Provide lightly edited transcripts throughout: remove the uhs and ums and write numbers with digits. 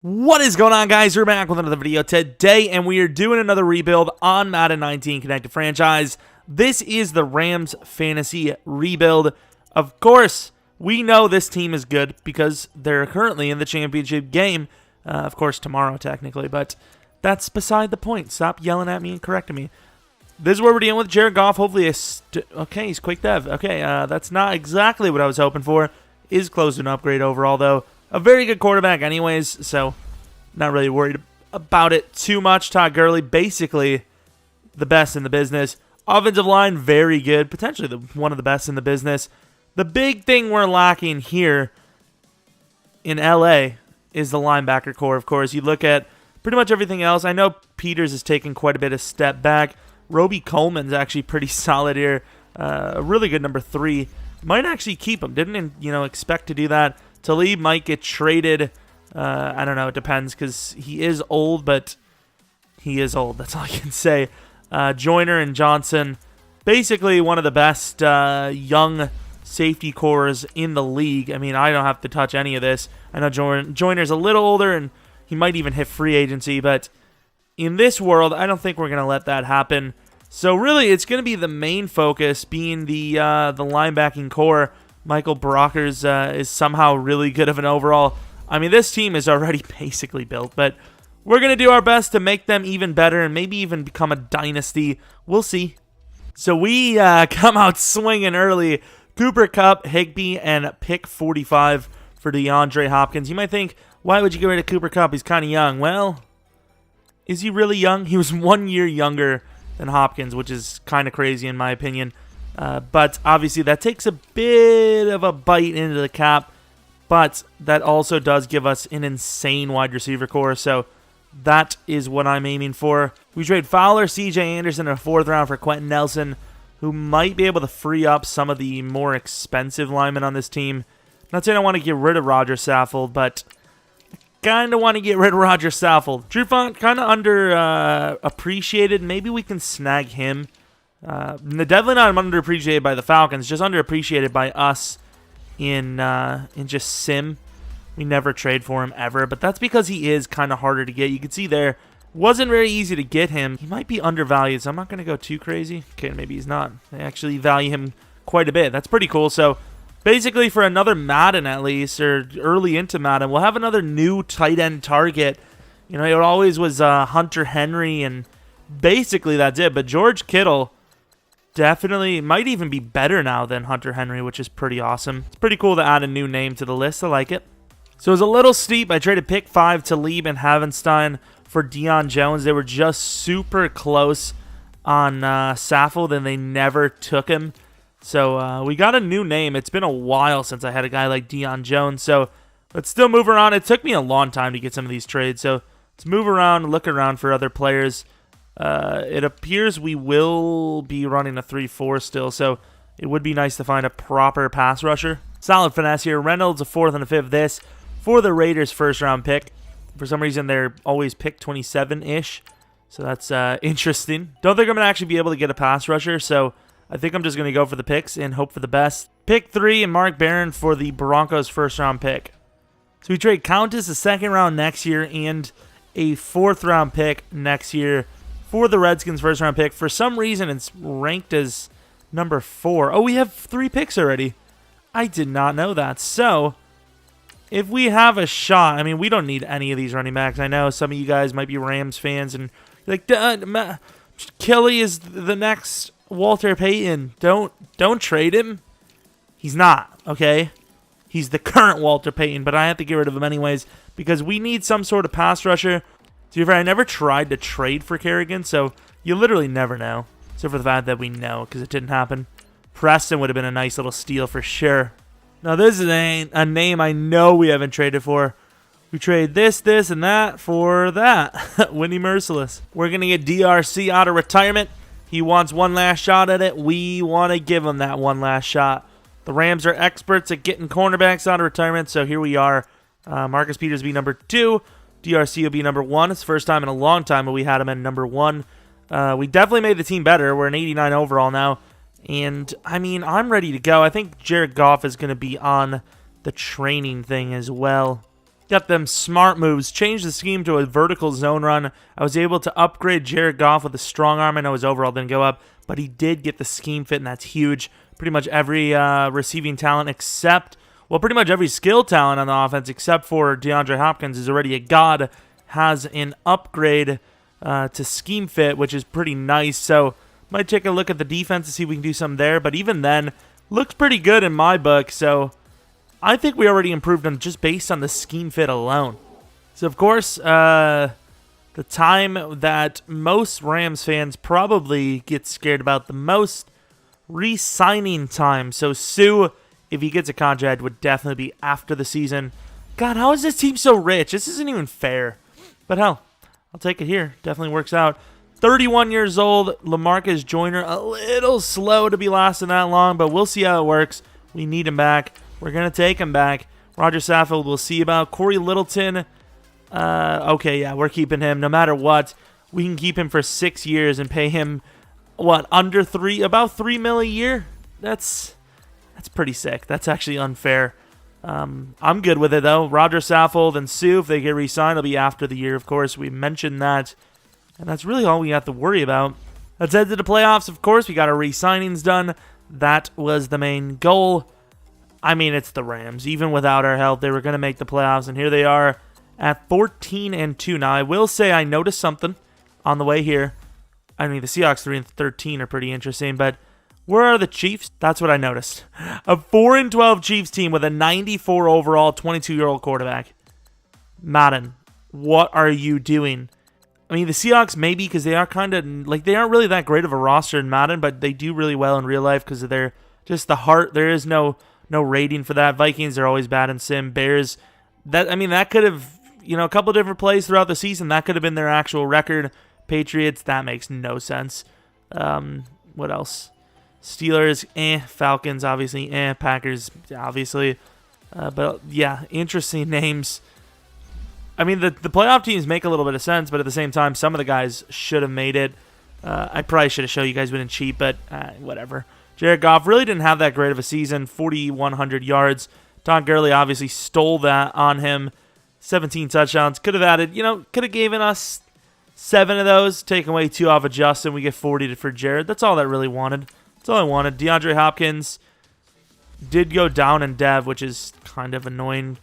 What is going on, guys? We're back with another video today, and we are doing another rebuild on Madden 19 Connected Franchise. This is the Rams Fantasy Rebuild. Of course, we know this team is good because they're currently in the championship game. Of course, tomorrow, technically, but that's beside the point. Stop yelling at me and correcting me. This is where we're dealing with Jared Goff. Hopefully, okay, he's quick dev. Okay, that's not exactly what I was hoping for. Is close to an upgrade overall, though. A very good quarterback anyways, so not really worried about it too much. Todd Gurley, basically the best in the business. Offensive line, very good. Potentially one of the best in the business. The big thing we're lacking here in LA is the linebacker core, of course. You look at pretty much everything else. I know Peters is taking quite a bit of step back. Roby Coleman's actually pretty solid here. A really good number 3. Might actually keep him. Didn't expect to do that. Talib might get traded. I don't know. It depends because he is old, but he is old. That's all I can say. Joyner and Johnson, basically one of the best young safety cores in the league. I mean, I don't have to touch any of this. I know Joyner's a little older, and he might even hit free agency, but in this world, I don't think we're going to let that happen. So really, it's going to be the main focus being the linebacking core. Michael Brockers is somehow really good of an overall. I mean, this team is already basically built, but we're going to do our best to make them even better and maybe even become a dynasty. We'll see. So we come out swinging early. Cooper Kupp, Higbee, and pick 45 for Deandre Hopkins. You might think, why would you get rid of Cooper Kupp? He's kind of young. Well, is he really young? He was 1 year younger than Hopkins, which is kind of crazy in my opinion. But obviously that takes a bit of a bite into the cap, but that also does give us an insane wide receiver core, so that is what I'm aiming for. We trade Fowler, CJ Anderson in a 4th round for Quentin Nelson, who might be able to free up some of the more expensive linemen on this team. Not saying I want to get rid of Roger Saffold, but kind of want to get rid of Roger Saffold. Trufant, kind of underappreciated. Maybe we can snag him. Definitely not underappreciated by the Falcons, just underappreciated by us in just sim. We never trade for him ever, but that's because he is kind of harder to get. You can see there, wasn't very easy to get him. He might be undervalued, so I'm not going to go too crazy. Okay, maybe he's not. They actually value him quite a bit. That's pretty cool. So basically for another Madden at least, or early into Madden, we'll have another new tight end target. You know, it always was Hunter Henry, and basically that's it. But George Kittle definitely might even be better now than Hunter Henry, which is pretty awesome. It's pretty cool to add a new name to the list. I like it. So it was a little steep. I traded pick 5 to Talib and Havenstein for Deion Jones. They were just super close on Saffold, and they never took him. So we got a new name. It's been a while since I had a guy like Deion Jones. So let's still move around. It took me a long time to get some of these trades. So let's move around, look around for other players. It appears we will be running a 3-4 still, so it would be nice to find a proper pass rusher. Solid finesse here. Reynolds, a 4th and a 5th this for the Raiders' 1st round pick. For some reason, they're always pick 27-ish, so that's interesting. Don't think I'm going to actually be able to get a pass rusher, so I think I'm just going to go for the picks and hope for the best. Pick 3 and Mark Barron for the Broncos' 1st round pick. So we trade Countess a 2nd round next year and a 4th round pick next year for the Redskins' 1st round pick. For some reason, it's ranked as number 4. Oh, we have 3 picks already. I did not know that. So if we have a shot, I mean, we don't need any of these running backs. I know some of you guys might be Rams fans and you're like, Kelly is the next Walter Payton. Don't trade him. He's not, okay? He's the current Walter Payton, but I have to get rid of him anyways because we need some sort of pass rusher. To be fair, I never tried to trade for Kerrigan, so you literally never know. Except for the fact that we know, because it didn't happen. Preston would have been a nice little steal for sure. Now, this is a name I know we haven't traded for. We trade this, and that for that. Winnie Merciless. We're going to get DRC out of retirement. He wants one last shot at it. We want to give him that one last shot. The Rams are experts at getting cornerbacks out of retirement, so here we are. Marcus Peters will be number 2. DRC will be number 1. It's the first time in a long time that we had him at number 1. We definitely made the team better. We're an 89 overall now. And, I mean, I'm ready to go. I think Jared Goff is going to be on the training thing as well. got them smart moves, changed the scheme to a vertical zone run. I was able to upgrade Jared Goff with a strong arm. I know his overall didn't go up, but he did get the scheme fit, and that's huge. Pretty much every receiving talent except, well, pretty much every skill talent on the offense except for Deandre Hopkins is already a god, has an upgrade to scheme fit, which is pretty nice. So might take a look at the defense to see if we can do something there, but even then, looks pretty good in my book. So I think we already improved them just based on the scheme fit alone. So, of course, the time that most Rams fans probably get scared about the most, re-signing time. So, Sue, if he gets a contract, would definitely be after the season. God, how is this team so rich? This isn't even fair. But hell, I'll take it here. Definitely works out. 31 years old, LaMarcus Joyner, a little slow to be lasting that long, but we'll see how it works. We need him back. We're going to take him back. Roger Saffold, we'll see about. Corey Littleton, okay, yeah, we're keeping him. No matter what, we can keep him for 6 years and pay him, what, under about $3 million a year? That's pretty sick. That's actually unfair. I'm good with it, though. Roger Saffold and Sue, if they get re-signed, it'll be after the year, of course. We mentioned that, and that's really all we have to worry about. Let's head to the playoffs, of course. We got our re-signings done. That was the main goal. I mean, it's the Rams. Even without our help, they were going to make the playoffs, and here they are at 14-2. Now, I will say I noticed something on the way here. I mean, the Seahawks 3-13 are pretty interesting, but where are the Chiefs? That's what I noticed. A 4-12 Chiefs team with a 94 overall, 22-year-old quarterback. Madden, what are you doing? I mean, the Seahawks maybe because they are kind of like they aren't really that great of a roster in Madden, but they do really well in real life because of their just the heart. There is no rating for that. Vikings are always bad in sim. Bears, that could have, a couple of different plays throughout the season. That could have been their actual record. Patriots, that makes no sense. What else? Steelers, Falcons, obviously, Packers, obviously. But yeah, interesting names. I mean, the playoff teams make a little bit of sense, but at the same time, some of the guys should have made it. I probably should have shown you guys winning cheap, but whatever. Jared Goff really didn't have that great of a season, 4,100 yards. Todd Gurley obviously stole that on him. 17 touchdowns. Could have added, could have given us 7 of those, taken away 2 off of Justin. We get 40 for Jared. That's all that really wanted. That's all I wanted. DeAndre Hopkins did go down in dev, which is kind of annoying.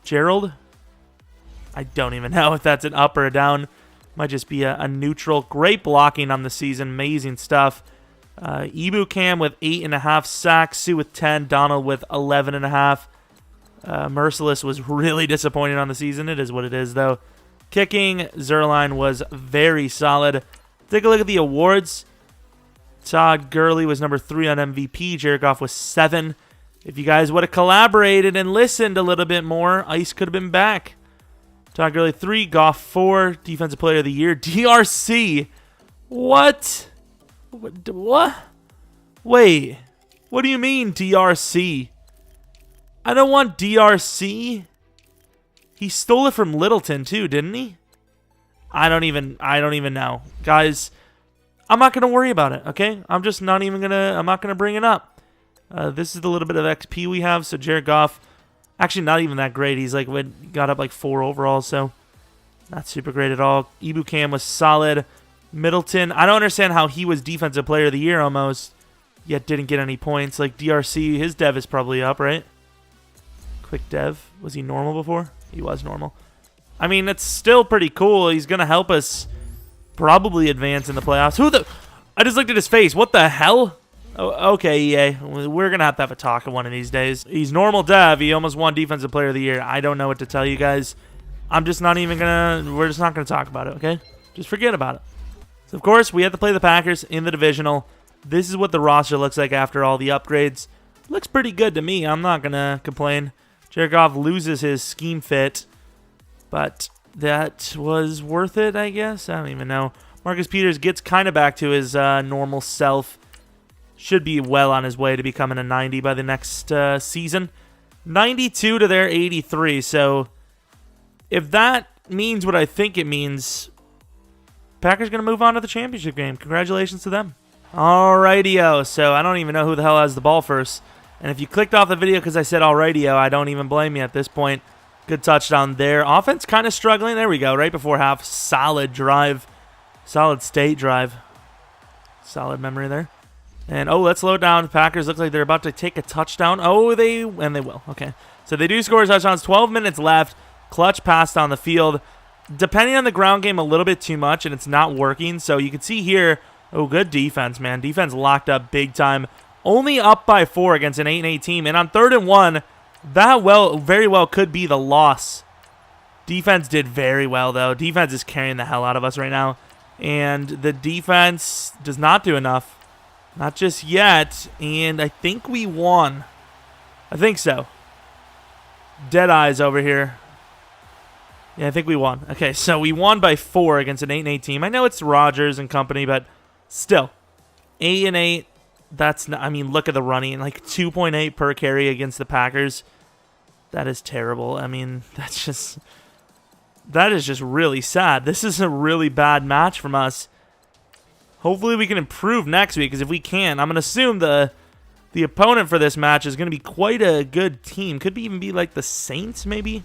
Gerald? I don't even know if that's an up or a down. Might just be a neutral. Great blocking on the season. Amazing stuff. Ibu Cam with 8.5 sacks. Sue with 10. Donald with 11.5. Merciless was really disappointing on the season. It is what it is, though. Kicking, Zerline was very solid. Take a look at the awards. Todd Gurley was number 3 on MVP. Jared Goff was 7. If you guys would have collaborated and listened a little bit more, Ice could have been back. Todd Gurley 3, Goff 4, Defensive Player of the Year. DRC. What? What? Wait. What do you mean DRC? I don't want DRC. He stole it from Littleton too, didn't he? I don't even know. Guys, I'm not going to worry about it, okay? I'm not going to bring it up. This is the little bit of XP we have. So Jared Goff, actually not even that great. He's got up 4 overall, so not super great at all. Ibu Cam was solid. Middleton, I don't understand how he was Defensive Player of the Year almost, yet didn't get any points. Like DRC, his dev is probably up, right? Quick dev. Was he normal before? He was normal. I mean, it's still pretty cool. He's going to help us probably advance in the playoffs. I just looked at his face. What the hell? Oh, okay, EA. We're going to have a talk one of these days. He's normal dev. He almost won Defensive Player of the Year. I don't know what to tell you guys. We're just not going to talk about it, okay? Just forget about it. So, of course, we have to play the Packers in the divisional. This is what the roster looks like after all the upgrades. Looks pretty good to me. I'm not going to complain. Jared Goff loses his scheme fit, but that was worth it, I guess. I don't even know. Marcus Peters gets kind of back to his normal self. Should be well on his way to becoming a 90 by the next season. 92 to their 83. So if that means what I think it means, Packers going to move on to the championship game. Congratulations to them. Alrighty-o. So I don't even know who the hell has the ball first. And if you clicked off the video because I said alrighty-o, I don't even blame you at this point. Good touchdown there. Offense kind of struggling. There we go. Right before half. Solid drive. Solid state drive. Solid memory there. And, oh, let's slow it down. The Packers look like they're about to take a touchdown. Oh, they will. Okay. So they do score touchdowns. 12 minutes left. Clutch pass down the field. Depending on the ground game a little bit too much, and it's not working. So you can see here, oh, good defense, man. Defense locked up big time. Only up by 4 against an 8-8 team. And on 3rd and 1, that very well could be the loss. Defense did very well, though. Defense is carrying the hell out of us right now. And the defense does not do enough. Not just yet. And I think we won. I think so. Dead eyes over here. Yeah, I think we won. Okay, so we won by 4 against an 8-8 team. I know it's Rodgers and company, but still. 8-8. That's not, I mean, look at the running. Like 2.8 per carry against the Packers. That is terrible. I mean, that is just really sad. This is a really bad match from us. Hopefully we can improve next week, because if we can, I'm going to assume the opponent for this match is going to be quite a good team. Could even be like the Saints, maybe?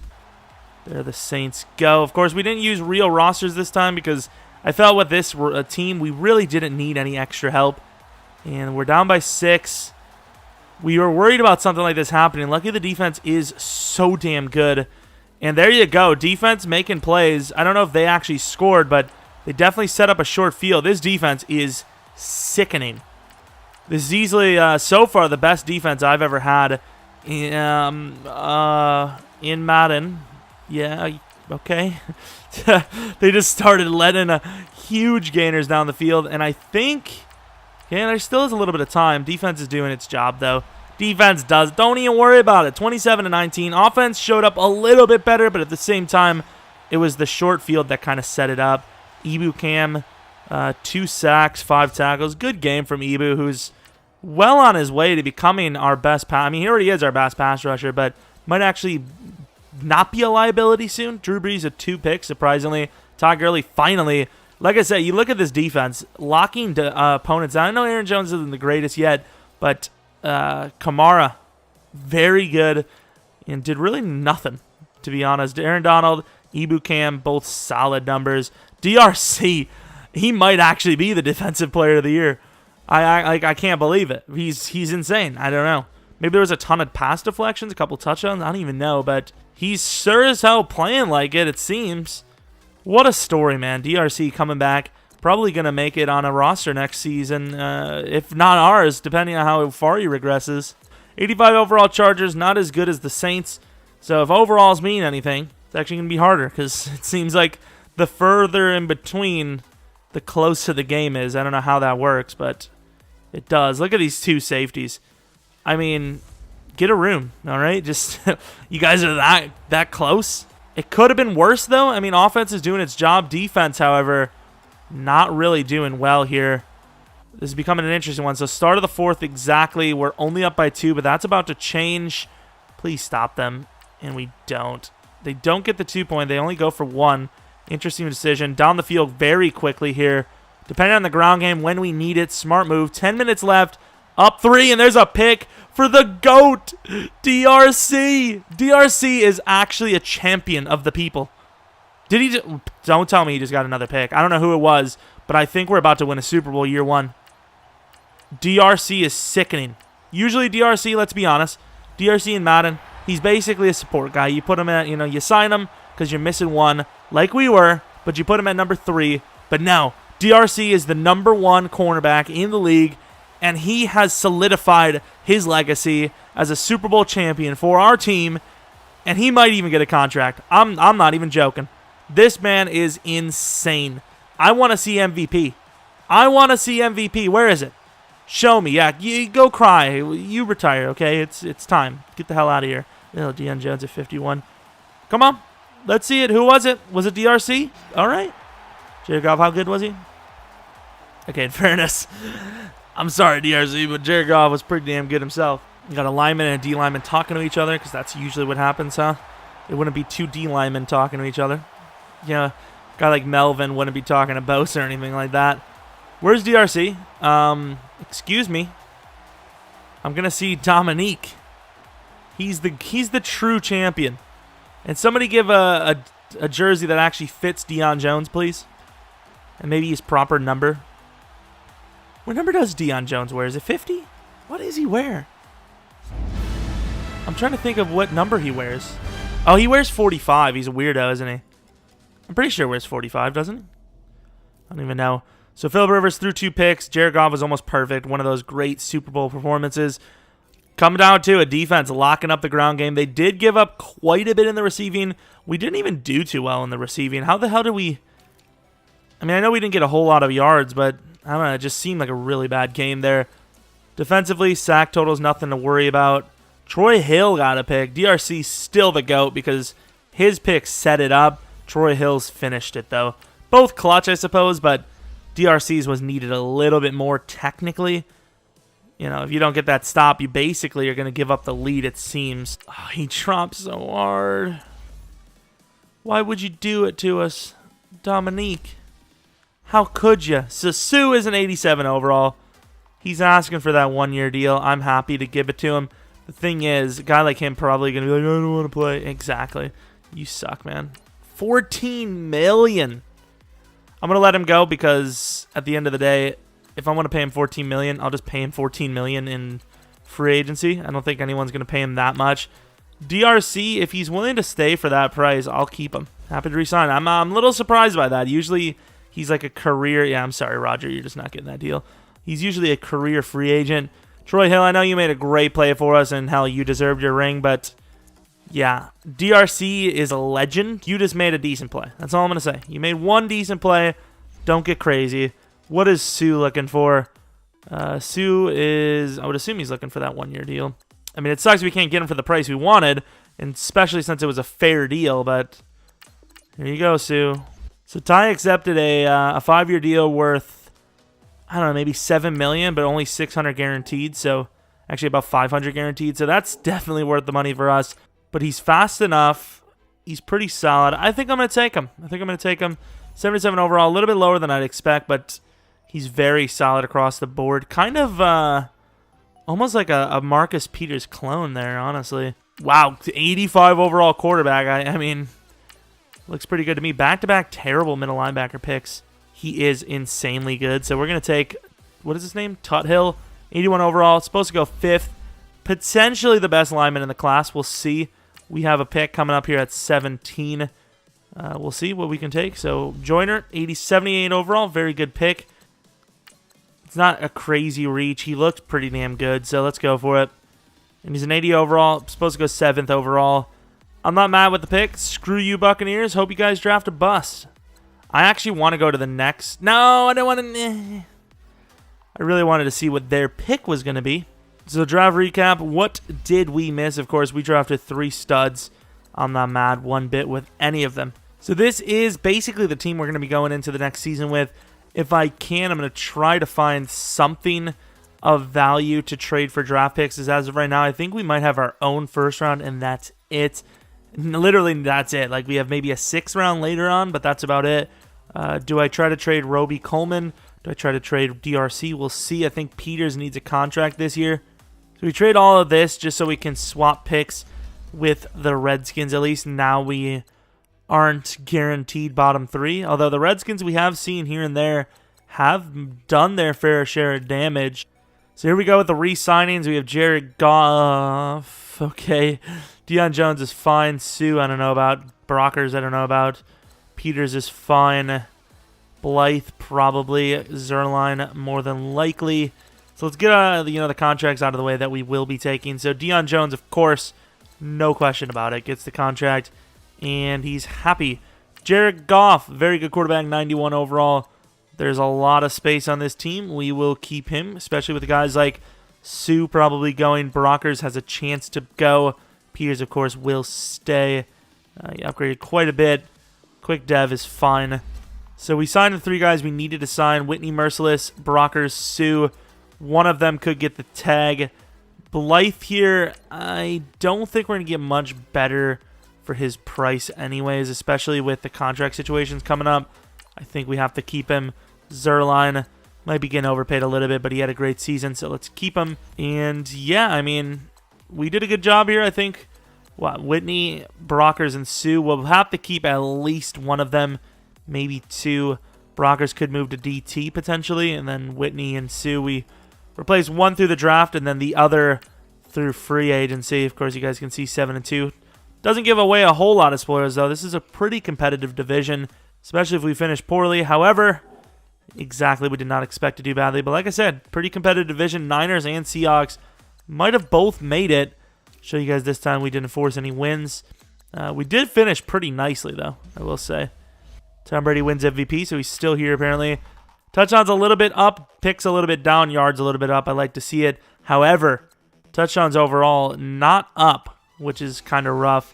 There the Saints go. Of course, we didn't use real rosters this time because I felt with this team, we really didn't need any extra help. And we're down by 6. We were worried about something like this happening. Luckily, the defense is so damn good. And there you go. Defense making plays. I don't know if they actually scored, but they definitely set up a short field. This defense is sickening. This is easily, so far, the best defense I've ever had in Madden. Yeah, okay. They just started letting huge gainers down the field, and I think, yeah, there still is a little bit of time. Defense is doing its job, though. Defense does. Don't even worry about it. 27-19. Offense showed up a little bit better, but at the same time, it was the short field that kind of set it up. Ibu Cam, 2 sacks, 5 tackles. Good game from Ibu, who's well on his way to becoming our best pass. I mean, he already is our best pass rusher, but might actually not be a liability soon. Drew Brees with 2 picks, surprisingly. Todd Gurley finally. Like I said, you look at this defense, locking opponents down. I know Aaron Jones isn't the greatest yet, but Kamara, very good, and did really nothing, to be honest. Aaron Donald, Ibu Cam, both solid numbers. DRC, he might actually be the defensive player of the year. I can't believe it. He's insane. I don't know. Maybe there was a ton of pass deflections, a couple touchdowns. I don't even know, but he's sure as hell playing like it seems. What a story, man. DRC coming back. Probably going to make it on a roster next season, if not ours, depending on how far he regresses. 85 overall Chargers, not as good as the Saints. So if overalls mean anything, it's actually going to be harder, because it seems like the further in between, the closer the game is. I don't know how that works, but it does. Look at these 2 safeties. I mean, get a room, all right? Just, you guys are that close. It could have been worse, though. I mean, offense is doing its job. Defense, however, not really doing well here. This is becoming an interesting one. So start of the 4th exactly. We're only up by 2, but that's about to change. Please stop them. And we don't. They don't get the 2 point. They only go for 1. Interesting decision. Down the field very quickly here. Depending on the ground game, when we need it. Smart move. 10 minutes left. Up 3, and there's a pick for the GOAT, DRC. DRC is actually a champion of the people. Did he don't tell me he just got another pick. I don't know who it was, but I think we're about to win a Super Bowl year 1. DRC is sickening. Usually DRC, let's be honest, DRC in Madden, he's basically a support guy. You put him at, you sign him because you're missing 1, like we were, but you put him at number 3. But no, DRC is the number 1 cornerback in the league, and he has solidified his legacy as a Super Bowl champion for our team, and he might even get a contract. I'm not even joking. This man is insane. I want to see MVP. I want to see MVP. Where is it? Show me. Yeah, you go cry. You retire, okay? It's time. Get the hell out of here. Oh, Deion Jones at 51. Come on. Let's see it. Who was it? Was it DRC? All right. Jared Goff, how good was he? Okay, in fairness, I'm sorry, DRC, but Jared Goff was pretty damn good himself. You got a lineman and a D lineman talking to each other, because that's usually what happens, huh? It wouldn't be 2 D linemen talking to each other. Yeah, a guy like Melvin wouldn't be talking to Bosa or anything like that. Where's DRC? Excuse me. I'm gonna see Dominique. He's the true champion. And somebody give a jersey that actually fits Deion Jones, please. And maybe his proper number. What number does Deion Jones wear? Is it 50? What does he wear? I'm trying to think of what number he wears. Oh, he wears 45. He's a weirdo, isn't he? I'm pretty sure he wears 45, doesn't he? I don't even know. So Phillip Rivers threw 2 picks. Jared Goff was almost perfect. One of those great Super Bowl performances. Coming down to a defense locking up the ground game. They did give up quite a bit in the receiving. We didn't even do too well in the receiving. How the hell did we... I mean, I know we didn't get a whole lot of yards, but I don't know. It just seemed like a really bad game there. Defensively, sack totals, nothing to worry about. Troy Hill got a pick. DRC still the GOAT because his pick set it up. Troy Hill's finished it, though. Both clutch, I suppose, but DRC's was needed a little bit more technically. You know, if you don't get that stop, you basically are going to give up the lead, it seems. Oh, he dropped so hard. Why would you do it to us, Dominique? How could you? So Sue is an 87 overall. He's asking for that 1-year deal. I'm happy to give it to him. The thing is, a guy like him probably going to be like, I don't want to play. Exactly. You suck, man. $14 million. I'm going to let him go because at the end of the day, if I want to pay him $14 million, I'll just pay him $14 million in free agency. I don't think anyone's going to pay him that much. DRC, if he's willing to stay for that price, I'll keep him. Happy to resign. I'm a little surprised by that. Usually he's like a career... Yeah, I'm sorry, Roger. You're just not getting that deal. He's usually a career free agent. Troy Hill, I know you made a great play for us, and hell, you deserved your ring, but yeah, DRC is a legend. You just made a decent play. That's all I'm going to say. You made one decent play. Don't get crazy. What is Sue looking for? Sue is... I would assume he's looking for that 1-year deal. I mean, it sucks we can't get him for the price we wanted, and especially since it was a fair deal, but here you go, Sue. So Ty accepted a 5-year deal worth, I don't know, maybe $7 million, but only $600 guaranteed, so actually about $500 guaranteed, so that's definitely worth the money for us. But he's fast enough. He's pretty solid. I think I'm going to take him. 77 overall, a little bit lower than I'd expect, but he's very solid across the board. Kind of almost like a Marcus Peters clone there, honestly. Wow, 85 overall quarterback. I mean, looks pretty good to me. Back-to-back terrible middle linebacker picks. He is insanely good. So we're going to take, what is his name? Tuthill, 81 overall. It's supposed to go 5th. Potentially the best lineman in the class. We'll see. We have a pick coming up here at 17. We'll see what we can take. So Joyner, 78 overall. Very good pick. It's not a crazy reach. He looked pretty damn good, so let's go for it. And he's an 80 overall. Supposed to go 7th overall. I'm not mad with the pick. Screw you, Buccaneers. Hope you guys draft a bust. I actually want to go to the next. No, I don't want to. I really wanted to see what their pick was going to be. So draft recap. What did we miss? Of course, we drafted 3 studs. I'm not mad one bit with any of them. So this is basically the team we're going to be going into the next season with. If I can, I'm going to try to find something of value to trade for draft picks. As of right now, I think we might have our own first round, and that's it. Literally, that's it. Like, we have maybe a 6th round later on, but that's about it. Do I try to trade Roby Coleman? Do I try to trade DRC? We'll see. I think Peters needs a contract this year. So we trade all of this just so we can swap picks with the Redskins. At least now we aren't guaranteed bottom 3. Although the Redskins we have seen here and there have done their fair share of damage. So here we go with the Rhys Signings. We have Jared Goff. Okay. Deion Jones is fine. Sue, I don't know about. Brockers, I don't know about. Peters is fine. Blythe, probably. Zerline, more than likely. So let's get the contracts out of the way that we will be taking. So Deion Jones, of course, no question about it, gets the contract, and he's happy. Jared Goff, very good quarterback, 91 overall. There's a lot of space on this team. We will keep him, especially with the guys like Sue probably going. Brockers has a chance to go. Peters, of course, will stay. He upgraded quite a bit. Quick Dev is fine. So we signed the 3 guys we needed to sign. Whitney Merciless, Brockers, Sue. One of them could get the tag. Blythe here, I don't think we're going to get much better for his price anyways, especially with the contract situations coming up. I think we have to keep him. Zerline might be getting overpaid a little bit, but he had a great season, so let's keep him. And yeah, I mean, we did a good job here. I think Whitney, Brockers, and Sue. We'll have to keep at least one of them, maybe two. Brockers could move to DT potentially, and then Whitney and Sue, we replace one through the draft and then the other through free agency. Of course, you guys can see 7-2. Doesn't give away a whole lot of spoilers, though. This is a pretty competitive division, especially if we finish poorly. However, exactly, we did not expect to do badly. But like I said, pretty competitive division. Niners and Seahawks might have both made it. Show you guys this time we didn't force any wins. We did finish pretty nicely, though, I will say. Tom Brady wins MVP, so he's still here apparently. Touchdowns a little bit up, picks a little bit down, yards a little bit up. I like to see it. However, touchdowns overall not up, which is kind of rough.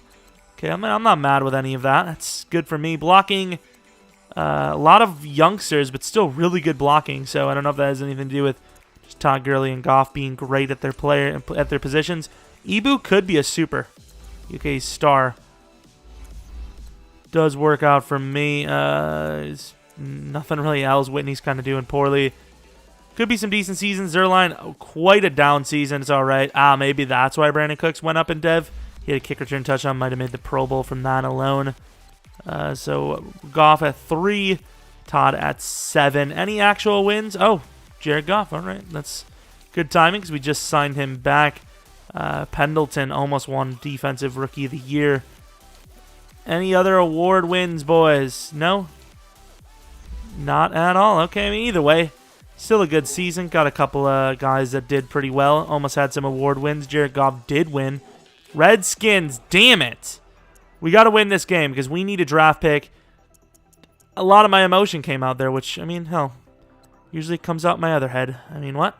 Okay, I'm not mad with any of that. That's good for me. Blocking, a lot of youngsters, but still really good blocking. So I don't know if that has anything to do with just Todd Gurley and Goff being great at their positions. Ibu could be a super. UK star. Does work out for me. Nothing really else. Whitney's kind of doing poorly. Could be some decent seasons. Zerline, quite a down season. It's all right. Maybe that's why Brandon Cooks went up in dev. He had a kick return touchdown. Might have made the Pro Bowl from that alone. So Goff at 3. Todd at 7. Any actual wins? Oh, Jared Goff. All right. That's good timing because we just signed him back. Pendleton almost won Defensive Rookie of the Year. Any other award wins, boys? No? Not at all. Okay, I mean, either way, still a good season. Got a couple of guys that did pretty well. Almost had some award wins. Jared Goff did win. Redskins, damn it. We got to win this game because we need a draft pick. A lot of my emotion came out there, which, I mean, hell, usually comes out my other head. I mean, what?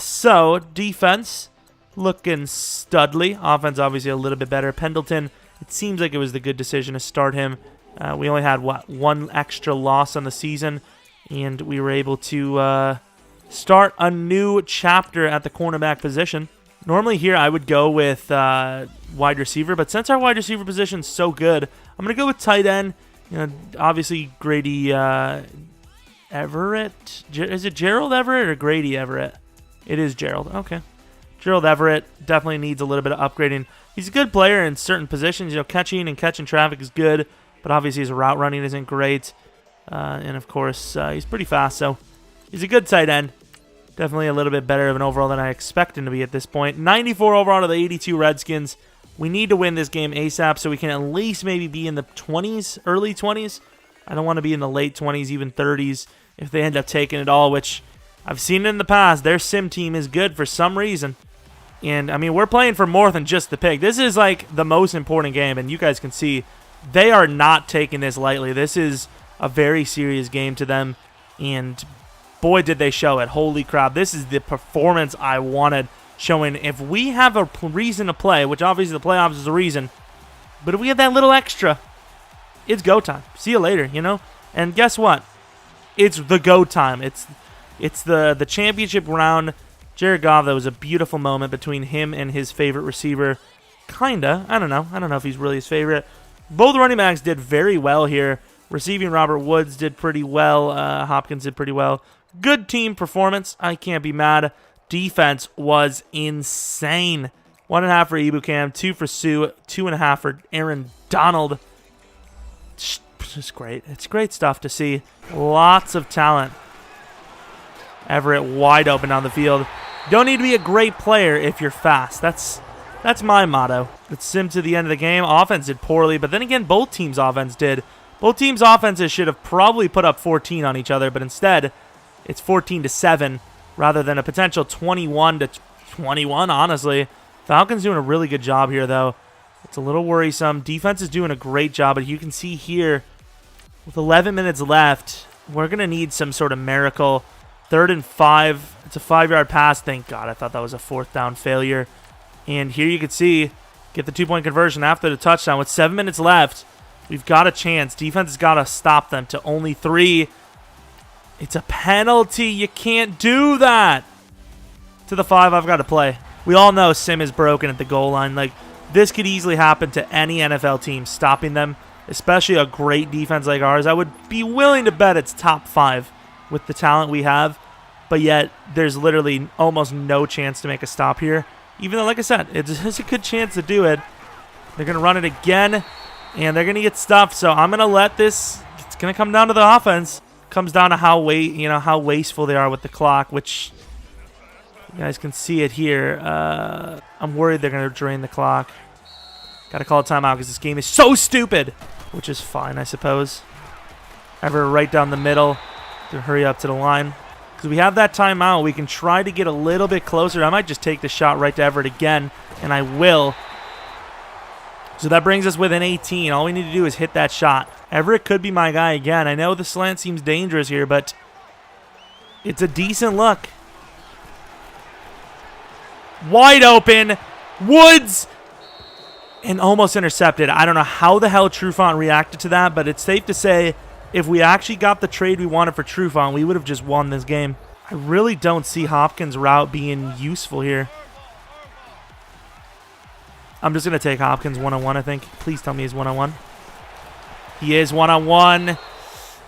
So, defense, looking studly. Offense, obviously, a little bit better. Pendleton, it seems like it was the good decision to start him. We only had, one extra loss on the season, and we were able to start a new chapter at the cornerback position. Normally here I would go with wide receiver, but since our wide receiver position is so good, I'm going to go with tight end. You know, obviously Grady Everett. Is it Gerald Everett or Grady Everett? It is Gerald. Okay. Gerald Everett definitely needs a little bit of upgrading. He's a good player in certain positions. You know, catching traffic is good, but obviously his route running isn't great. And of course, he's pretty fast, so he's a good tight end. Definitely a little bit better of an overall than I expect him to be at this point. 94 overall to the 82 Redskins. We need to win this game ASAP so we can at least maybe be in the 20s, early 20s. I don't want to be in the late 20s, even 30s, if they end up taking it all, which I've seen it in the past. Their sim team is good for some reason. And, I mean, we're playing for more than just the pick. This is, like, the most important game, and you guys can see they are not taking this lightly. This is a very serious game to them, and boy, did they show it. Holy crap. This is the performance I wanted, showing if we have a reason to play, which obviously the playoffs is a reason, but if we have that little extra, it's go time. See you later, you know? And guess what? It's the go time. It's the championship round. Jared Goff, that was a beautiful moment between him and his favorite receiver. Kinda. I don't know. I don't know if he's really his favorite. Both running backs did very well here. Receiving, Robert Woods did pretty well. Hopkins did pretty well. Good team performance. I can't be mad. Defense was insane. 1.5 for Ibukam, 2 for Sue, 2.5 for Aaron Donald. It's great. It's great stuff to see. Lots of talent. Everett wide open down the field. Don't need to be a great player if you're fast. That's my motto. It's sim to the end of the game. Offense did poorly, but then again, both teams' offense did. Both teams' offenses should have probably put up 14 on each other, but instead, it's 14-7 rather than a potential 21-21, honestly. Falcons doing a really good job here, though. It's a little worrisome. Defense is doing a great job, but you can see here, with 11 minutes left, we're going to need some sort of miracle. 3rd and 5. It's a 5-yard pass. Thank God. I thought that was a 4th down failure. And here you can see, get the 2-point conversion after the touchdown. With 7 minutes left, we've got a chance. Defense has got to stop them to only 3. It's a penalty. You can't do that. To the 5, I've got to play. We all know Sim is broken at the goal line. Like, this could easily happen to any NFL team, stopping them, especially a great defense like ours. I would be willing to bet it's top 5 with the talent we have, but yet there's literally almost no chance to make a stop here. Even though, like I said, it's a good chance to do it. They're going to run it again, and they're going to get stuffed. So I'm going to let this. It's going to come down to the offense. Comes down to how wasteful they are with the clock, which you guys can see it here. I'm worried they're going to drain the clock. Got to call a timeout because this game is so stupid, which is fine, I suppose. Ever right down the middle to hurry up to the line. Because we have that timeout, we can try to get a little bit closer. I might just take the shot right to Everett again, and I will. So that brings us within 18. All we need to do is hit that shot. Everett could be my guy again. I know the slant seems dangerous here, but it's a decent look. Wide open. Woods. And almost intercepted. I don't know how the hell Trufant reacted to that, but it's safe to say if we actually got the trade we wanted for Trufant, we would have just won this game. I really don't see Hopkins' route being useful here. I'm just going to take Hopkins one-on-one, I think. Please tell me he's one-on-one. He is one-on-one.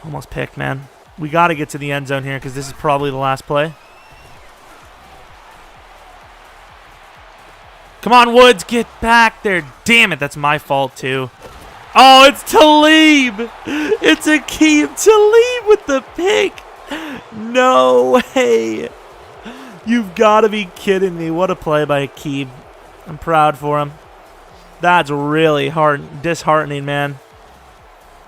Almost picked, man. We got to get to the end zone here because this is probably the last play. Come on, Woods, get back there. Damn it, that's my fault, too. Oh, it's Talib. It's Aqib Talib with the pick. No way. You've got to be kidding me. What a play by Aqib. I'm proud for him. That's really disheartening, man.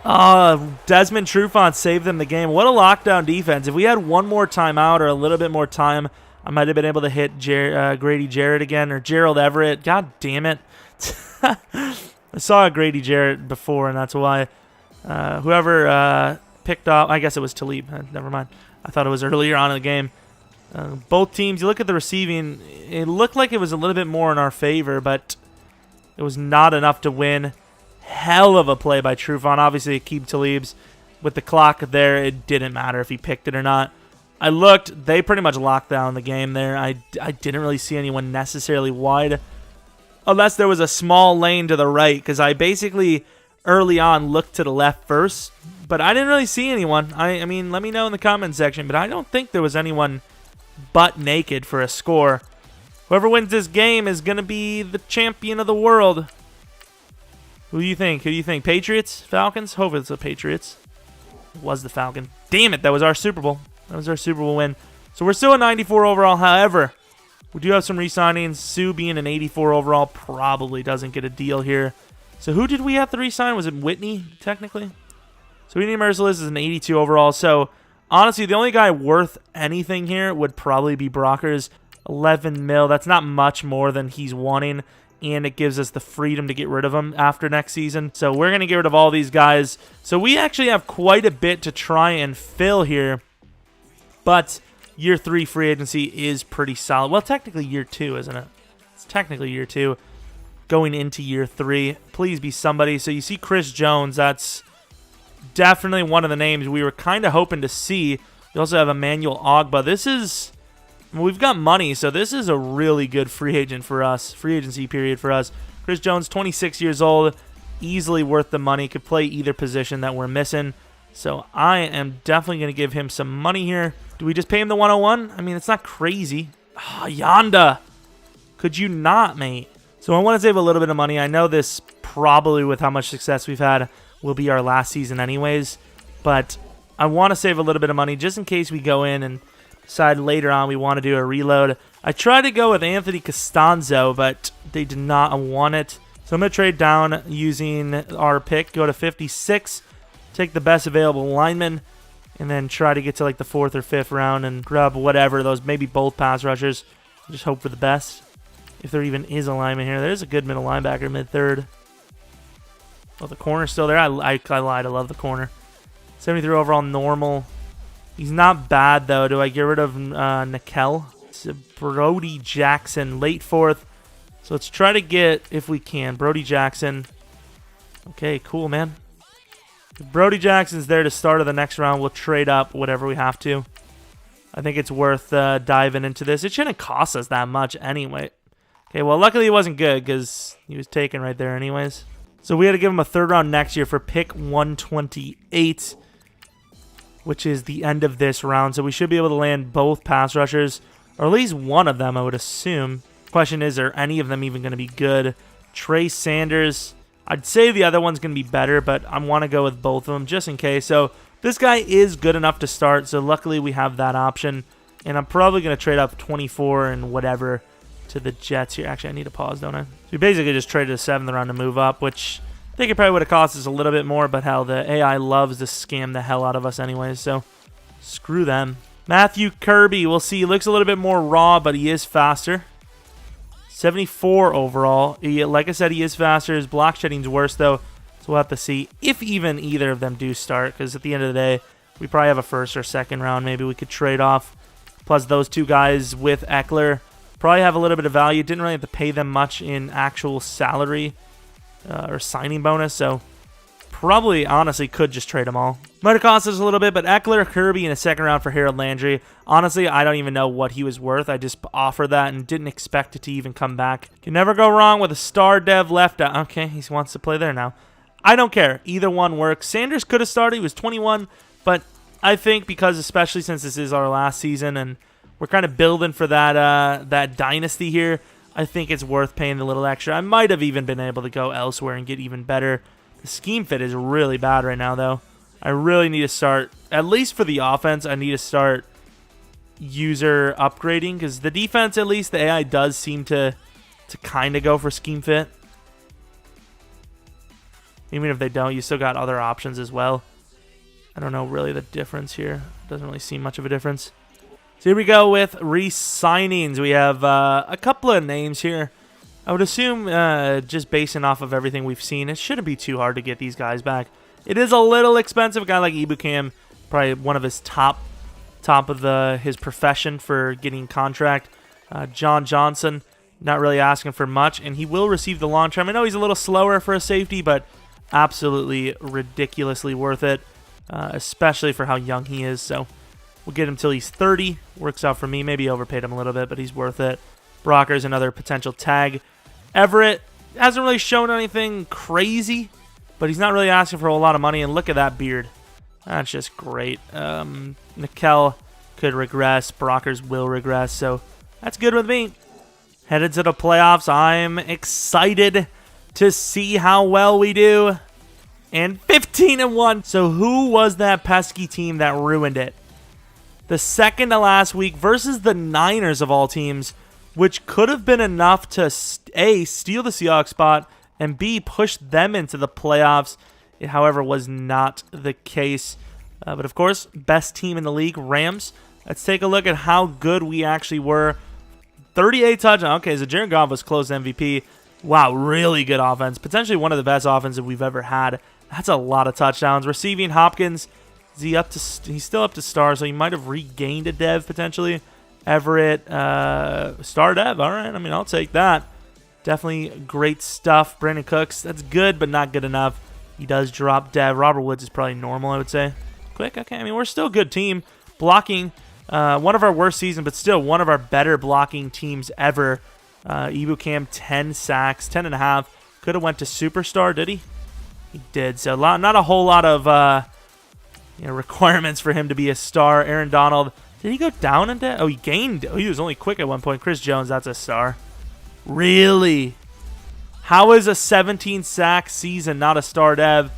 Desmond Trufant saved them the game. What a lockdown defense. If we had one more timeout or a little bit more time, I might have been able to hit Grady Jarrett again, or Gerald Everett. God damn it. I saw Grady Jarrett before, and that's why whoever picked off, I guess it was Talib. Never mind. I thought it was earlier on in the game. Both teams, you look at the receiving, it looked like it was a little bit more in our favor, but it was not enough to win. Hell of a play by Trufant. Obviously, Aqib Talib's with the clock there. It didn't matter if he picked it or not. I looked. They pretty much locked down the game there. I didn't really see anyone necessarily wide, unless there was a small lane to the right, because I basically early on looked to the left first, but I didn't really see anyone. I mean, let me know in the comment section, but I don't think there was anyone butt naked for a score. Whoever wins this game is going to be the champion of the world. Who do you think? Who do you think? Patriots? Falcons? Hope it's the Patriots. It was the Falcon. Damn it, that was our Super Bowl. That was our Super Bowl win. So we're still at 94 overall. However, we do have some re-signings. Sue being an 84 overall probably doesn't get a deal here. So who did we have to re-sign? Was it Whitney, technically? So Whitney Merciless is an 82 overall. So honestly, the only guy worth anything here would probably be Brockers. 11 mil. That's not much more than he's wanting, and it gives us the freedom to get rid of him after next season. So we're going to get rid of all these guys. So we actually have quite a bit to try and fill here, but year 3 free agency is pretty solid. Well, technically year 2, isn't it? It's technically year 2 going into year 3. Please be somebody. So you see Chris Jones. That's definitely one of the names we were kind of hoping to see. We also have Emmanuel Ogba. This is... We've got money, so this is a really good free agent for us. Free agency period for us. Chris Jones, 26 years old. Easily worth the money. Could play either position that we're missing. So I am definitely going to give him some money here. Do we just pay him the 101? I mean, it's not crazy. Ah, Yonda. Could you not, mate? So I want to save a little bit of money. I know this probably, with how much success we've had, will be our last season anyways. But I want to save a little bit of money just in case we go in and decide later on we want to do a reload. I tried to go with Anthony Costanzo, but they did not want it. So I'm going to trade down using our pick, go to 56, take the best available lineman, and then try to get to like the 4th or 5th round and grab whatever, those maybe both pass rushers. Just hope for the best. If there even is a lineman here. There's a good middle linebacker, mid-3rd. Oh, the corner's still there. I lied. I love the corner. 73 overall, normal. He's not bad, though. Do I get rid of Nickel? It's Brody Jackson, late 4th. So let's try to get, if we can, Brody Jackson. Okay, cool, man. If Brody Jackson's there to start of the next round, we'll trade up whatever we have to. I think it's worth diving into this. It shouldn't cost us that much anyway. Okay, well, luckily it wasn't good because he was taken right there anyways. So we had to give him a 3rd round next year for pick 128. Which is the end of this round. So we should be able to land both pass rushers, or at least one of them, I would assume. Question is, are any of them even going to be good? Trey Sanders. I'd say the other one's going to be better, but I want to go with both of them just in case. So this guy is good enough to start, so luckily we have that option. And I'm probably going to trade up 24 and whatever to the Jets here. Actually, I need to pause, don't I? So we basically just traded a 7th round to move up, which I think it probably would have cost us a little bit more, but hell, the AI loves to scam the hell out of us anyways, so screw them. Matthew Kirby, we'll see. He looks a little bit more raw, but he is faster. 74 overall. Like I said, he is faster. His block shedding's worse, though, so we'll have to see if even either of them do start, because at the end of the day, we probably have a 1st or 2nd round. Maybe we could trade off. Plus, those 2 guys with Eckler probably have a little bit of value. Didn't really have to pay them much in actual salary or signing bonus, so probably, honestly, could just trade them all. Might have cost us a little bit, but Eckler, Kirby in a 2nd round for Harold Landry. Honestly, I don't even know what he was worth. I just offered that and didn't expect it to even come back. Can never go wrong with a star dev left out. Okay, he wants to play there now. I don't care. Either one works. Sanders could have started. He was 21, but I think because, especially since this is our last season and we're kind of building for that dynasty here, I think it's worth paying the little extra. I might have even been able to go elsewhere and get even better. The scheme fit is really bad right now, though. I really need to start, at least for the offense, I need to start user upgrading, because the defense, at least, the AI does seem to kind of go for scheme fit. Even if they don't, you still got other options as well. I don't know really the difference here. Doesn't really seem much of a difference. So here we go with Rhys Signings. We have a couple of names here. I would assume just basing off of everything we've seen, it shouldn't be too hard to get these guys back. It is a little expensive. A guy like Ebukam, probably one of his top of his profession for getting contract. John Johnson, not really asking for much, and he will receive the long term. I know he's a little slower for a safety, but absolutely ridiculously worth it, especially for how young he is. So we'll get him till he's 30. Works out for me. Maybe overpaid him a little bit, but he's worth it. Brocker's another potential tag. Everett hasn't really shown anything crazy, but he's not really asking for a lot of money, and look at that beard. That's just great. Nickel could regress. Brockers will regress, so that's good with me. Headed to the playoffs. I'm excited to see how well we do. And 15-1. So who was that pesky team that ruined it? The second to last week versus the Niners of all teams, which could have been enough to A, steal the Seahawks spot, and B, push them into the playoffs. It, however, was not the case. But, of course, best team in the league, Rams. Let's take a look at how good we actually were. 38 touchdowns. Okay, so Jared Goff was close to MVP. Wow, really good offense. Potentially one of the best offenses we've ever had. That's a lot of touchdowns. Receiving, Hopkins. Is he up to? He's still up to star, so he might have regained a dev potentially. Everett, star dev. All right, I mean, I'll take that. Definitely great stuff. Brandon Cooks, that's good, but not good enough. He does drop dev. Robert Woods is probably normal, I would say. Quick, okay. I mean, we're still a good team. Blocking, one of our worst seasons, but still one of our better blocking teams ever. Ebukam, 10 sacks, 10.5. Could have went to superstar, did he? He did. So not a whole lot of requirements for him to be a star. Aaron Donald, did he go down in dev? Oh, he gained. Oh, he was only quick at one point. Chris Jones, that's a star. Really? How is a 17-sack season not a star dev?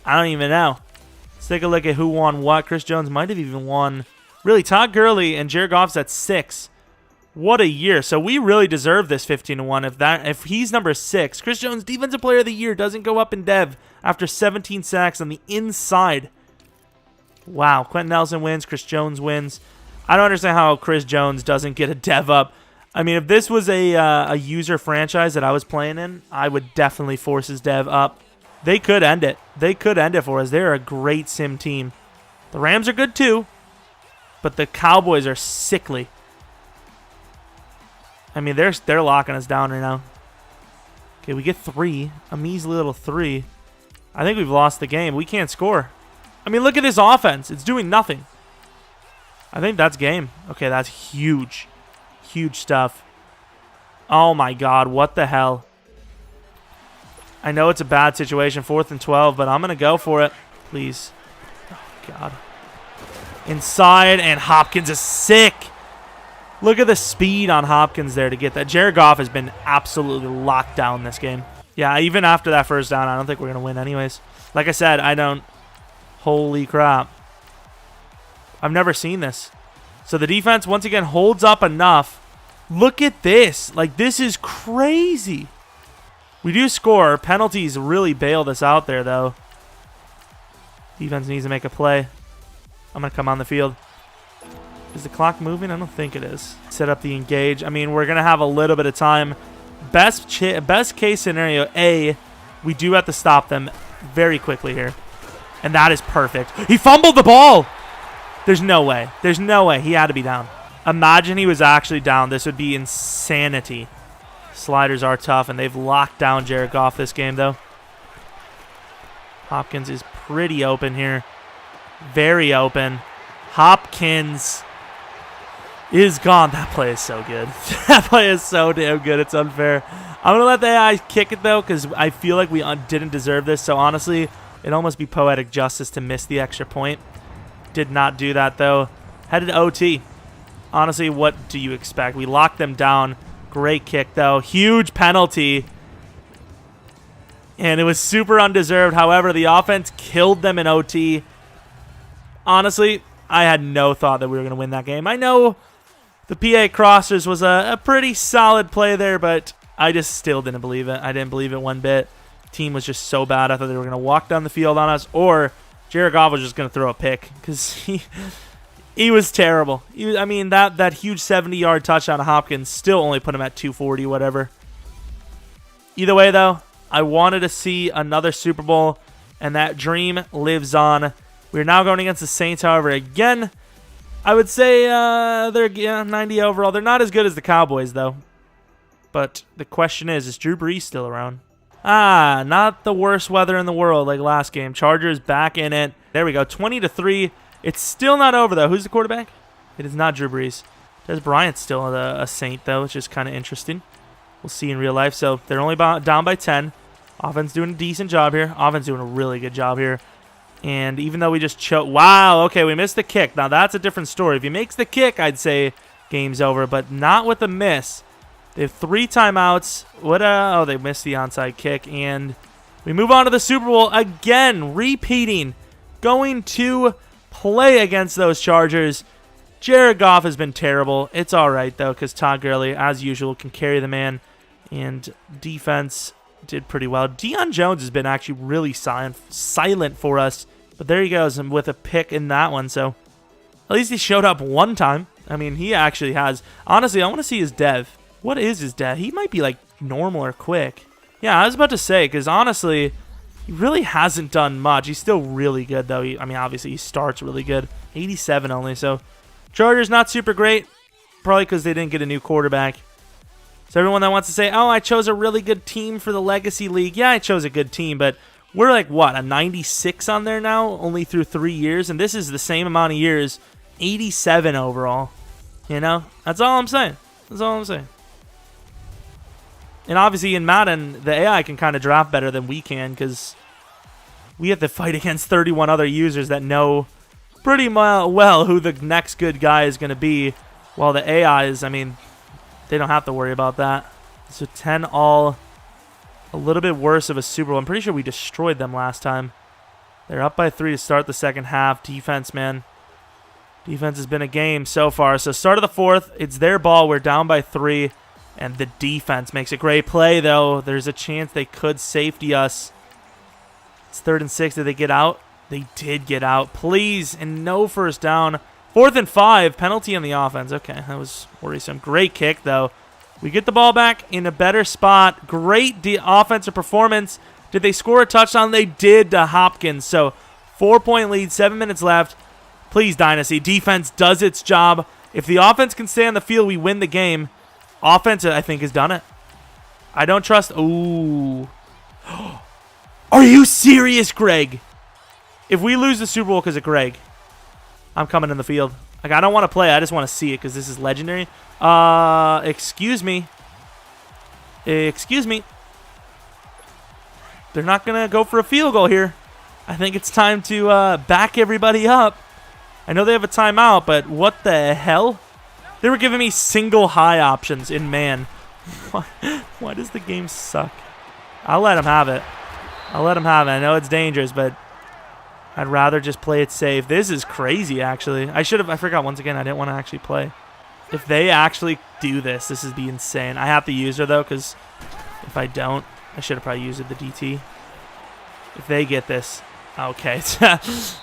I don't even know. Let's take a look at who won what. Chris Jones might have even won. Really, Todd Gurley and Jared Goff's at 6. What a year. So we really deserve this 15-1. If he's number 6, Chris Jones, Defensive Player of the Year, doesn't go up in dev after 17 sacks on the inside. Wow. Quentin Nelson wins. Chris Jones wins. I don't understand how Chris Jones doesn't get a dev up. I mean, if this was a user franchise that I was playing in, I would definitely force his dev up. They could end it. They could end it for us. They're a great sim team. The Rams are good too, but the Cowboys are sickly. I mean, they're locking us down right now. Okay, we get 3. A measly little 3. I think we've lost the game. We can't score. I mean, look at this offense. It's doing nothing. I think that's game. Okay, that's huge. Huge stuff. Oh, my God. What the hell? I know it's a bad situation. 4th and 12, but I'm going to go for it. Please. Oh, God. Inside, and Hopkins is sick. Look at the speed on Hopkins there to get that. Jared Goff has been absolutely locked down this game. Yeah, even after that first down, I don't think we're going to win anyways. Like I said, I don't. Holy crap. I've never seen this. So the defense, once again, holds up enough. Look at this. Like, this is crazy. We do score. Penalties really bailed us out there, though. Defense needs to make a play. I'm going to come on the field. Is the clock moving? I don't think it is. Set up the engage. I mean, we're going to have a little bit of time. Best case scenario, A, we do have to stop them very quickly here. And that is perfect. He fumbled the ball. There's no way. There's no way. He had to be down. Imagine he was actually down. This would be insanity. Sliders are tough, and they've locked down Jared Goff this game, though. Hopkins is pretty open here. Very open. Hopkins is gone. That play is so good. That play is so damn good. It's unfair. I'm going to let the AI kick it, though, because I feel like we didn't deserve this. So, honestly, it'd almost be poetic justice to miss the extra point. Did not do that, though. Headed to OT. Honestly, what do you expect? We locked them down. Great kick, though. Huge penalty. And it was super undeserved. However, the offense killed them in OT. Honestly, I had no thought that we were going to win that game. I know the PA Crossers was a pretty solid play there, but I just still didn't believe it. I didn't believe it one bit. The team was just so bad. I thought they were going to walk down the field on us, or Jared Goff was just going to throw a pick because he was terrible. I mean, that huge 70-yard touchdown to Hopkins still only put him at 240, whatever. Either way, though, I wanted to see another Super Bowl, and that dream lives on. We're now going against the Saints, however, again. I would say they're 90 overall. They're not as good as the Cowboys, though. But the question is Drew Brees still around? Not the worst weather in the world like last game. Chargers back in it. There we go, 20-3. It's still not over, though. Who's the quarterback? It is not Drew Brees. Des Bryant's still a Saint, though, which is kind of interesting. We'll see in real life. So they're only down by 10. Offense doing a decent job here. Offense doing a really good job here. And even though we just choked. Wow, okay, we missed the kick. Now, that's a different story. If he makes the kick, I'd say game's over, but not with a miss. They have 3 timeouts. Oh, they missed the onside kick. And we move on to the Super Bowl again, repeating, going to play against those Chargers. Jared Goff has been terrible. It's all right, though, because Todd Gurley, as usual, can carry the man. And defense did pretty well. Deion Jones has been actually really silent for us. But there he goes with a pick in that one. So at least he showed up one time. I mean, he actually has. Honestly, I want to see his dev. What is his dev? He might be like normal or quick. Yeah, I was about to say, because honestly, he really hasn't done much. He's still really good, though. I mean, obviously, he starts really good. 87 only, so Chargers not super great. Probably because they didn't get a new quarterback. So everyone that wants to say, oh, I chose a really good team for the Legacy League. Yeah, I chose a good team, but we're like, what, a 96 on there now? Only through 3 years? And this is the same amount of years. 87 overall. You know? That's all I'm saying. That's all I'm saying. And obviously in Madden, the AI can kind of draft better than we can because we have to fight against 31 other users that know pretty well who the next good guy is going to be. While the AIs, I mean, they don't have to worry about that. So 10 all, a little bit worse of a Super Bowl. I'm pretty sure we destroyed them last time. They're up by 3 to start the second half. Defense, man. Defense has been a game so far. So start of the fourth, it's their ball. We're down by 3. And the defense makes a great play, though. There's a chance they could safety us. It's 3rd and 6. Did they get out? They did get out. Please, and no first down. 4th and 5. Penalty on the offense. Okay, that was worrisome. Great kick, though. We get the ball back in a better spot. Great offensive performance. Did they score a touchdown? They did to Hopkins. So, 4-point lead, 7 minutes left. Please, Dynasty. Defense does its job. If the offense can stay on the field, we win the game. Offense, I think, has done it. I don't trust. Ooh. Are you serious, Greg? If we lose the Super Bowl because of Greg, I'm coming in the field. Like, I don't want to play. I just want to see it because this is legendary. Excuse me. Excuse me. They're not going to go for a field goal here. I think it's time to back everybody up. I know they have a timeout, but what the hell? They were giving me single high options in man. Why does the game suck? I'll let him have it. I'll let him have it. I know it's dangerous, but I'd rather just play it safe. This is crazy, actually. I forgot once again, I didn't want to actually play. If they actually do this, this would be insane. I have to use her, though, because if I don't, I should have probably used the DT. If they get this. Okay.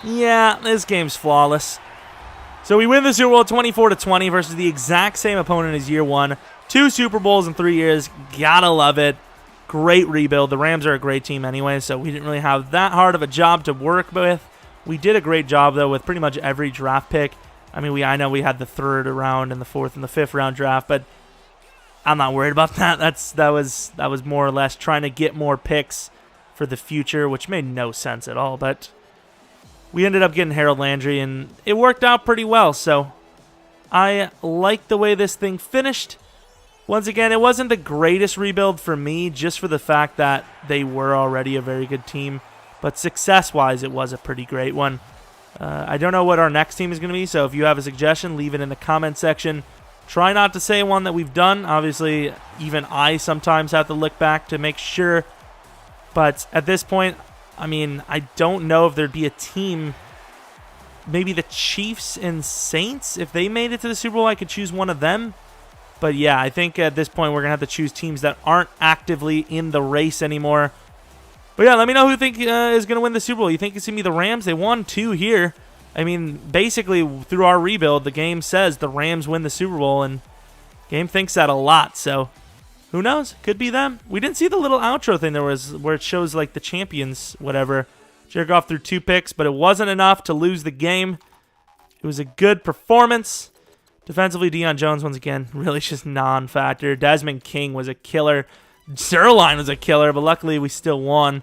Yeah, this game's flawless. So we win the Super Bowl 24-20 versus the exact same opponent as year one. 2 Super Bowls in 3 years. Gotta love it. Great rebuild. The Rams are a great team anyway, so we didn't really have that hard of a job to work with. We did a great job, though, with pretty much every draft pick. I mean, I know we had the 3rd round and the 4th and the 5th round draft, but I'm not worried about that. That was more or less trying to get more picks for the future, which made no sense at all, but we ended up getting Harold Landry, and it worked out pretty well, so I like the way this thing finished. Once again, it wasn't the greatest rebuild for me, just for the fact that they were already a very good team, but success-wise, it was a pretty great one. I don't know what our next team is going to be, so if you have a suggestion, leave it in the comment section. Try not to say one that we've done. Obviously, even I sometimes have to look back to make sure, but at this point, I mean, I don't know if there'd be a team, maybe the Chiefs and Saints, if they made it to the Super Bowl, I could choose one of them. But yeah, I think at this point we're going to have to choose teams that aren't actively in the race anymore. But yeah, let me know who you think is going to win the Super Bowl. You think it's going to be the Rams? They won 2 here. I mean, basically, through our rebuild, the game says the Rams win the Super Bowl, and game thinks that a lot, so who knows? Could be them. We didn't see the little outro thing there was where it shows like the champions, whatever. Jared Goff threw 2 picks, but it wasn't enough to lose the game. It was a good performance. Defensively, Deion Jones, once again, really just non-factor. Desmond King was a killer. Zerline was a killer, but luckily we still won.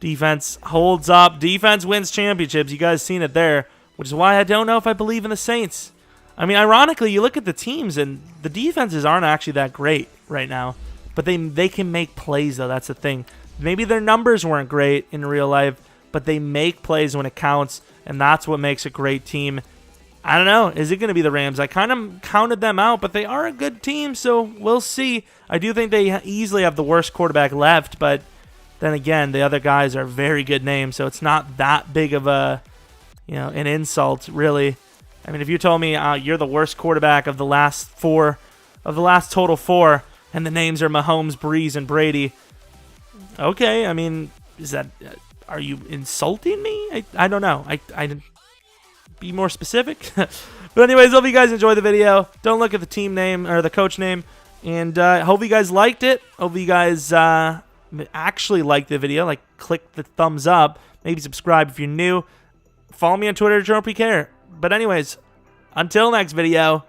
Defense holds up. Defense wins championships. You guys seen it there, which is why I don't know if I believe in the Saints. I mean, ironically, you look at the teams, and the defenses aren't actually that great right now. But they can make plays, though. That's the thing. Maybe their numbers weren't great in real life, but they make plays when it counts, and that's what makes a great team. I don't know. Is it going to be the Rams? I kind of counted them out, but they are a good team, so we'll see. I do think they easily have the worst quarterback left, but then again, the other guys are very good names, so it's not that big of a, an insult, really. I mean, if you told me you're the worst quarterback of the last total 4, and the names are Mahomes, Breeze, and Brady, okay. I mean, are you insulting me? I don't know. I be more specific. But anyways, hope you guys enjoyed the video. Don't look at the team name or the coach name. And hope you guys liked it. Hope you guys actually liked the video. Like, click the thumbs up. Maybe subscribe if you're new. Follow me on Twitter, Jeromepkr. But anyways, until next video.